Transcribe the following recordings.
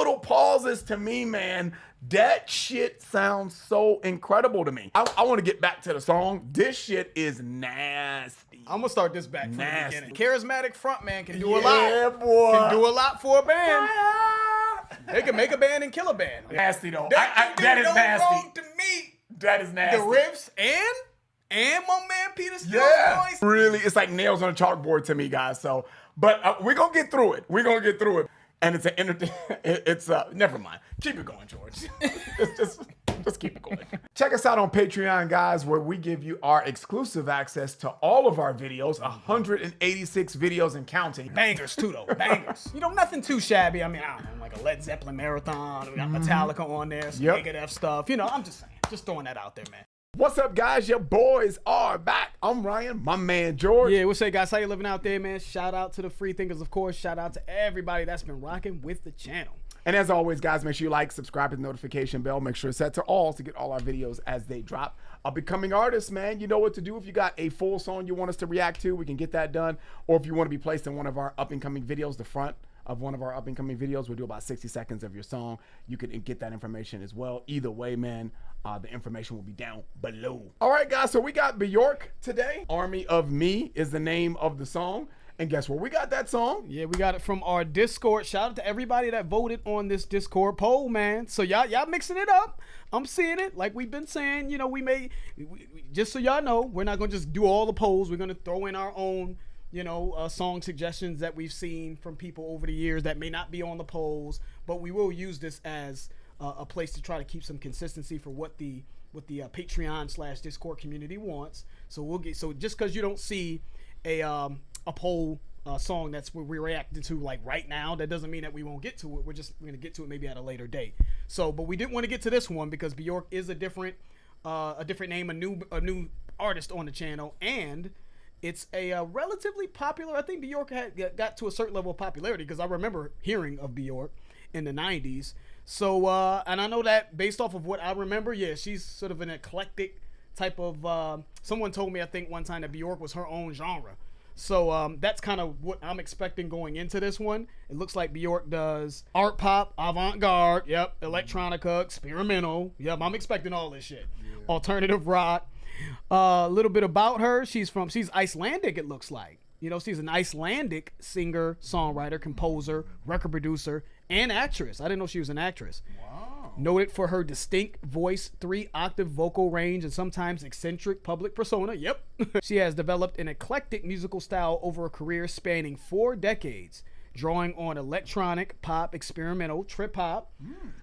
little pauses to me, man, that shit sounds so incredible to me. I want to get back to the song. This shit is nasty. I'm gonna start this back from the beginning. Charismatic frontman can do a lot. Yeah, boy. Can do a lot for a band. They can make a band and kill a band. Nasty though. That is nasty. Wrong to me. That is nasty. The riffs and my man Peter Steele's voice. Really, it's like nails on a chalkboard to me, guys. So, but we're gonna get through it. We're gonna get through it. And it's never mind. Keep it going, George. just keep it going. Check us out on Patreon, guys, where we give you our exclusive access to all of our videos, 186 videos and counting. Bangers too, though. Bangers. You know, nothing too shabby. I mean, I don't know, like a Led Zeppelin marathon. We got Metallica on there, some Megadeth stuff. You know, I'm just saying, just throwing that out there, man. What's up, guys? Your boys are back. I'm Ryan, my man George. Yeah, what's up, guys? How you living out there, man? Shout out to the free thinkers, of course. Shout out to everybody that's been rocking with the channel. And as always, guys, make sure you like, subscribe, hit the notification bell. Make sure it's set to all to get all our videos as they drop. A becoming artist, man, you know what to do. If you got a full song you want us to react to, we can get that done. Or if you want to be placed in one of our up-and-coming videos, the front of one of our up-and-coming videos, we'll do about 60 seconds of your song. You can get that information as well. Either way, man, the information will be down below. All right, guys, so we got Bjork today. Army of Me is the name of the song. And guess where we got that song? Yeah, we got it from our Discord. Shout out to everybody that voted on this Discord poll, man. So y'all mixing it up. I'm seeing it. Like we've been saying, you know, just so y'all know, we're not going to just do all the polls. We're going to throw in our own, you know, song suggestions that we've seen from people over the years that may not be on the polls. But we will use this as a place to try to keep some consistency for what the Patreon/Discord community wants. So just because you don't see a poll song that's what we're reacting to like right now, that doesn't mean that we won't get to it. We're going to get to it maybe at a later date. So, but we didn't want to get to this one because Bjork is a different name, a new artist on the channel, and it's a relatively popular. I think Bjork got to a certain level of popularity because I remember hearing of Bjork in the 90s. So, and I know that based off of what I remember, yeah, she's sort of an eclectic type of. Someone told me I think one time that Bjork was her own genre. So that's kind of what I'm expecting going into this one. It looks like Bjork does art pop, avant-garde, yep, electronica, experimental, yep, I'm expecting all this shit. Yeah. Alternative rock. A little bit about her. She's Icelandic, it looks like. You know, she's an Icelandic singer, songwriter, composer, record producer, and actress. I didn't know she was an actress. Wow. Noted for her distinct voice, 3-octave vocal range, and sometimes eccentric public persona. Yep. She has developed an eclectic musical style over a career spanning 4 decades, drawing on electronic, pop, experimental, trip hop,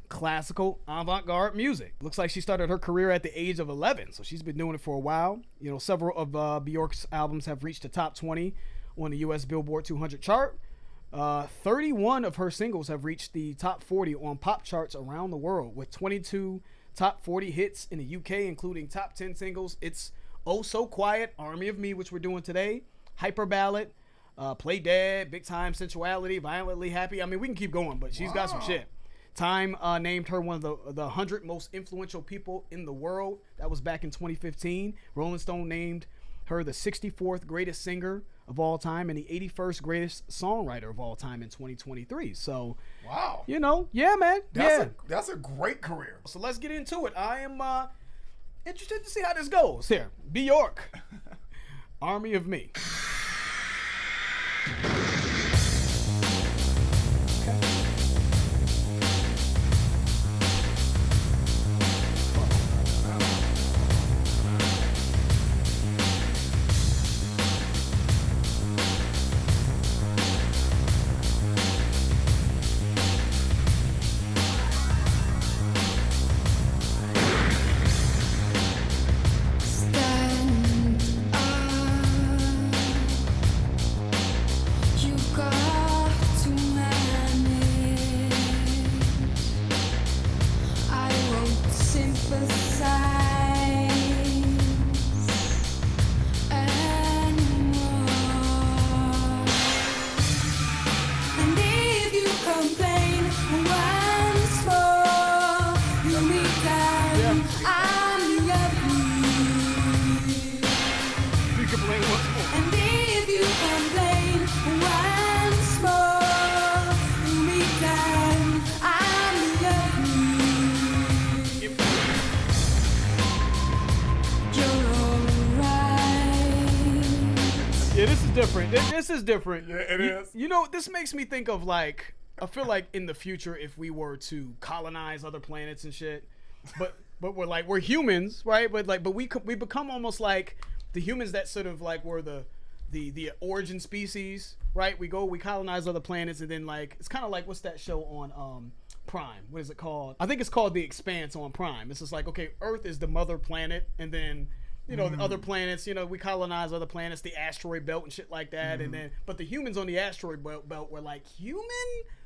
classical, avant-garde music. Looks like she started her career at the age of 11, so she's been doing it for a while. You know, several of Bjork's albums have reached the top 20 on the U.S. Billboard 200 chart. 31 of her singles have reached the top 40 on pop charts around the world, with 22 top 40 hits in the UK, including top 10 singles. It's Oh So Quiet, Army of Me, which we're doing today, Hyper Ballad, Play Dead, Big Time Sensuality, Violently Happy. I mean, we can keep going, but she's got some shit. Time named her one of the 100 most influential people in the world. That was back in 2015. Rolling Stone named her the 64th greatest singer of all time and the 81st greatest songwriter of all time in 2023. So, wow. You know, yeah, man. That's a great career. So let's get into it. I am interested to see how this goes. Here, Bjork, Army of Me. different. This is different. Yeah, it is. You know, this makes me think of like, I feel like in the future, if we were to colonize other planets and shit, but we're humans, right? But we become almost like the humans that sort of like were the origin species, right? We colonize other planets, and then like it's kind of like, what's that show on Prime? What is it called? I think it's called The Expanse on Prime. It's just like, okay, Earth is the mother planet, and then the other planets, we colonize other planets, the asteroid belt and shit like that, and then but the humans on the asteroid belt were like human,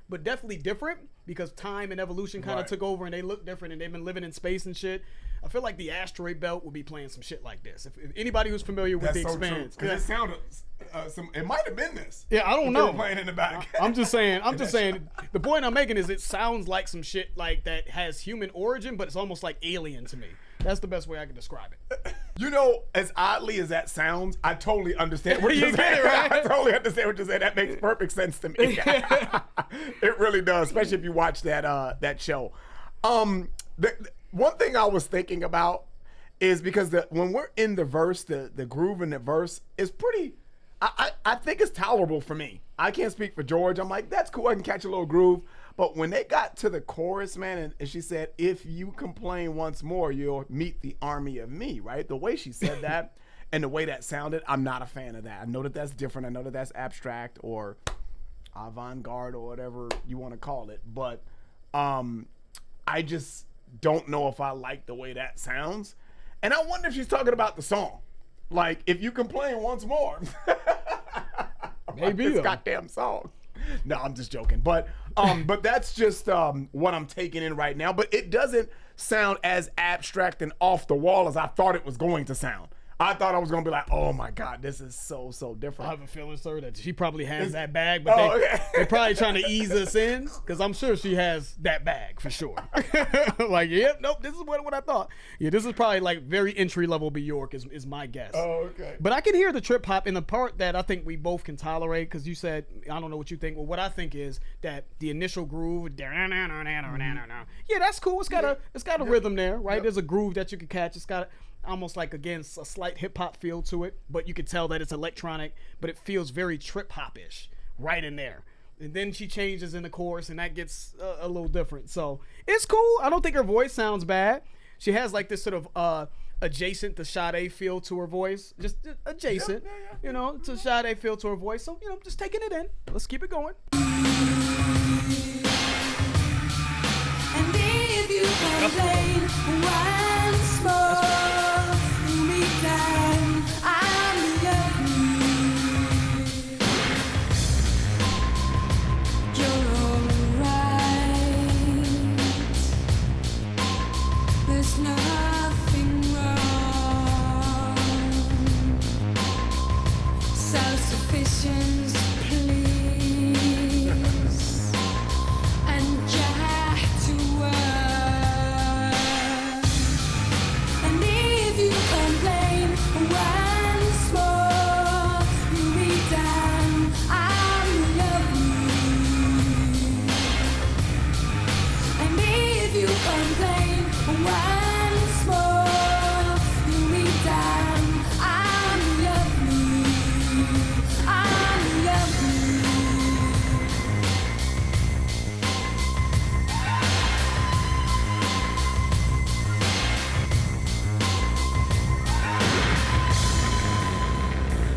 but definitely different because time and evolution kind of took over, and they look different, and they've been living in space and shit. I feel like the asteroid belt will be playing some shit like this. If anybody who's familiar with The Expanse, because it sounded, it might have been this. Yeah, I don't know. Playing in the back. I'm just saying. The point I'm making is it sounds like some shit like that has human origin, but it's almost like alien to me. That's the best way I can describe it. As oddly as that sounds, I totally understand what You you're get saying. it, right? I totally understand what you're saying. That makes perfect sense to me. It really does, especially if you watch that show. One thing I was thinking about is because when we're in the verse, the groove in the verse is pretty. I think it's tolerable for me. I can't speak for George. I'm like, that's cool. I can catch a little groove. But when they got to the chorus, man, and she said, if you complain once more, you'll meet the army of me, right? The way she said that and the way that sounded, I'm not a fan of that. I know that that's different. I know that that's abstract or avant-garde or whatever you want to call it. But I just don't know if I like the way that sounds. And I wonder if she's talking about the song. Like, if you complain once more. Maybe. This goddamn song. No, I'm just joking. But that's just what I'm taking in right now. But it doesn't sound as abstract and off the wall as I thought it was going to sound. I thought I was going to be like, oh my God, this is so different. I have a feeling, sir, that she probably has that bag, but they're probably trying to ease us in, because I'm sure she has that bag for sure. Like, yep, nope, this is what I thought. Yeah, this is probably like very entry-level Bjork is my guess. Oh, okay. But I can hear the trip hop in the part that I think we both can tolerate, because you said, I don't know what you think. Well, what I think is that the initial groove, yeah, that's cool. It's got a rhythm there, right? Yep. There's a groove that you can catch. It's got almost like, again, a slight hip-hop feel to it, but you can tell that it's electronic, but it feels very trip-hop-ish right in there. And then she changes in the chorus, and that gets a little different. So it's cool. I don't think her voice sounds bad. She has like this sort of adjacent to Sade feel to her voice, just adjacent, to Sade feel to her voice. So, just taking it in. Let's keep it going. And if you complain once more, nothing wrong. Self-sufficiency, please, and get to work. And if you complain once more, you'll be done. I love you. And if you complain once more, you'll be done. I love you. I love you.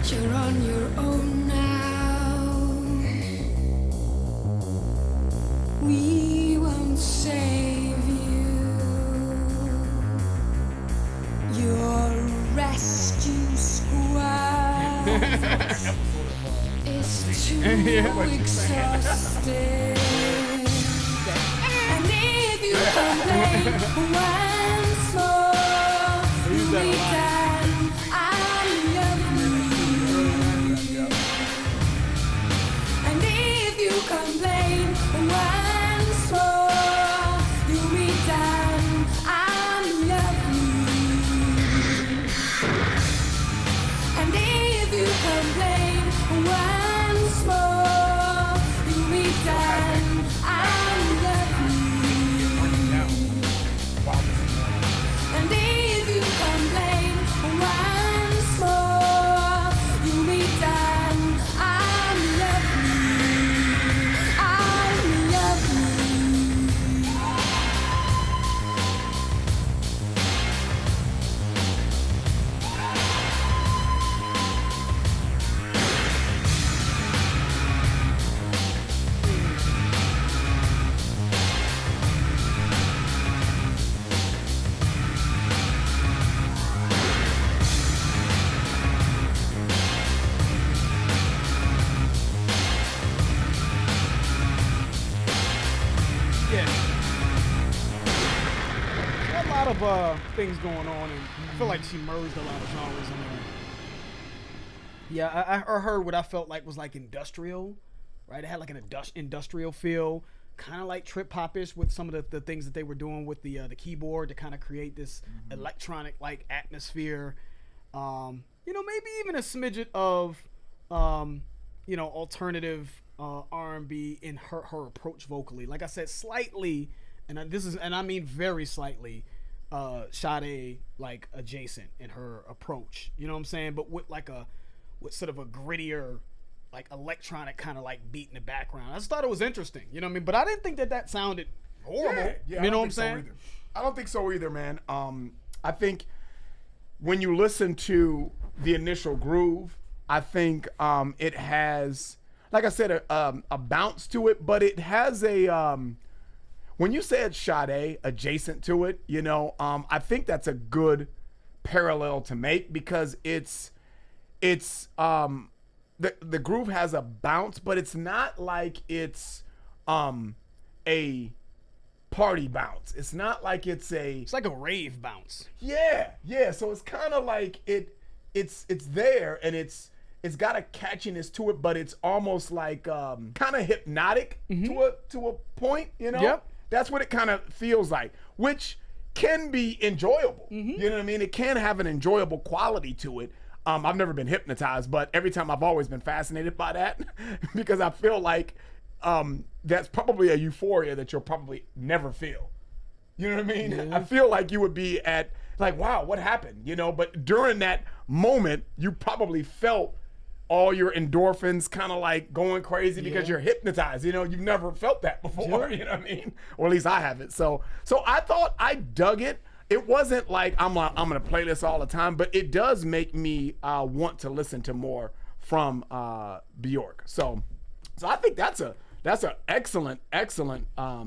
You're on your own now. We won't save you. Your rescue squad is too exhausted. And if you complain once more, you'll be done. I love you. And if you complain once more, you'll be done. I love you. And if you complain once more, you'll be done. I love you. lot of things going on, and I feel like she merged a lot of genres in there. Yeah, I heard what I felt like was like industrial, right? It had like an industrial feel, kind of like trip hop-ish with some of the things that they were doing with the keyboard to kind of create this electronic like atmosphere. You know, maybe even a smidget of you know, alternative R&B in her approach vocally. Like I said, slightly, and I mean very slightly, Sade like adjacent in her approach. You know what I'm saying? But with sort of a grittier, like electronic kind of like beat in the background. I just thought it was interesting. You know what I mean? But I didn't think that sounded horrible. Yeah, you know what I'm saying? I don't think so either, man. I think when you listen to the initial groove, I think it has, like I said, a bounce to it, but it has a when you said Sade adjacent to it, you know, I think that's a good parallel to make, because it's the groove has a bounce, but it's not like it's a party bounce. It's not like it's like a rave bounce. Yeah. So it's kind of like it's there, and it's got a catchiness to it, but it's almost like kind of hypnotic to a point, you know? Yep. That's what it kind of feels like, which can be enjoyable. You know what I mean? It can have an enjoyable quality to it. I've never been hypnotized, but every time I've always been fascinated by that because I feel like that's probably a euphoria that you'll probably never feel. You know what I mean? Yeah. I feel like you would be at like, wow, what happened? You know, but during that moment, you probably felt all your endorphins kind of like going crazy because you're hypnotized. You know, you've never felt that before. You know what I mean? Or at least I haven't. So I thought I dug it. It wasn't like I'm gonna play this all the time, but it does make me want to listen to more from Bjork. So I think that's an excellent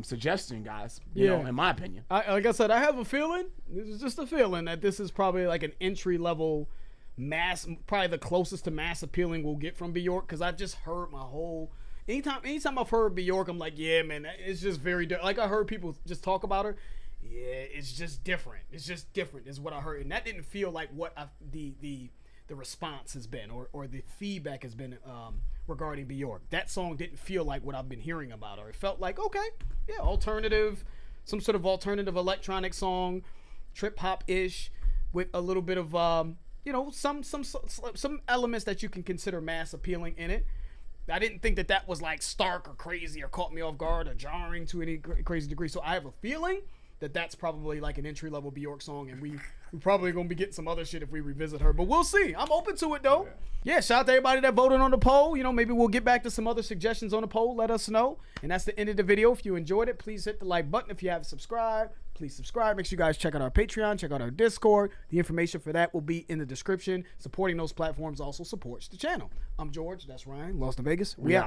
suggestion, guys. You know, in my opinion. Like I said, I have a feeling. This is just a feeling that this is probably like an entry level mass, probably the closest to mass appealing we'll get from Bjork, because I've just heard my whole. Anytime I've heard Bjork, I'm like, yeah, man, it's just very like I heard people just talk about her. Yeah, it's just different. It's just different is what I heard. And that didn't feel like what the response has been or the feedback has been regarding Bjork. That song didn't feel like what I've been hearing about her. It felt like, okay, yeah, alternative, some sort of alternative electronic song, trip hop-ish with a little bit of, you know, some elements that you can consider mass appealing in it. I didn't think that was like stark or crazy or caught me off guard or jarring to any crazy degree. So I have a feeling that's probably like an entry-level Bjork song, and we're probably going to be getting some other shit if we revisit her. But we'll see. I'm open to it, though. Yeah, shout out to everybody that voted on the poll. You know, maybe we'll get back to some other suggestions on the poll. Let us know. And that's the end of the video. If you enjoyed it, please hit the like button. If you haven't subscribed, please subscribe. Make sure you guys check out our Patreon, check out our Discord. The information for that will be in the description. Supporting those platforms also supports the channel. I'm George. That's Ryan. Lost in Vegas. We out.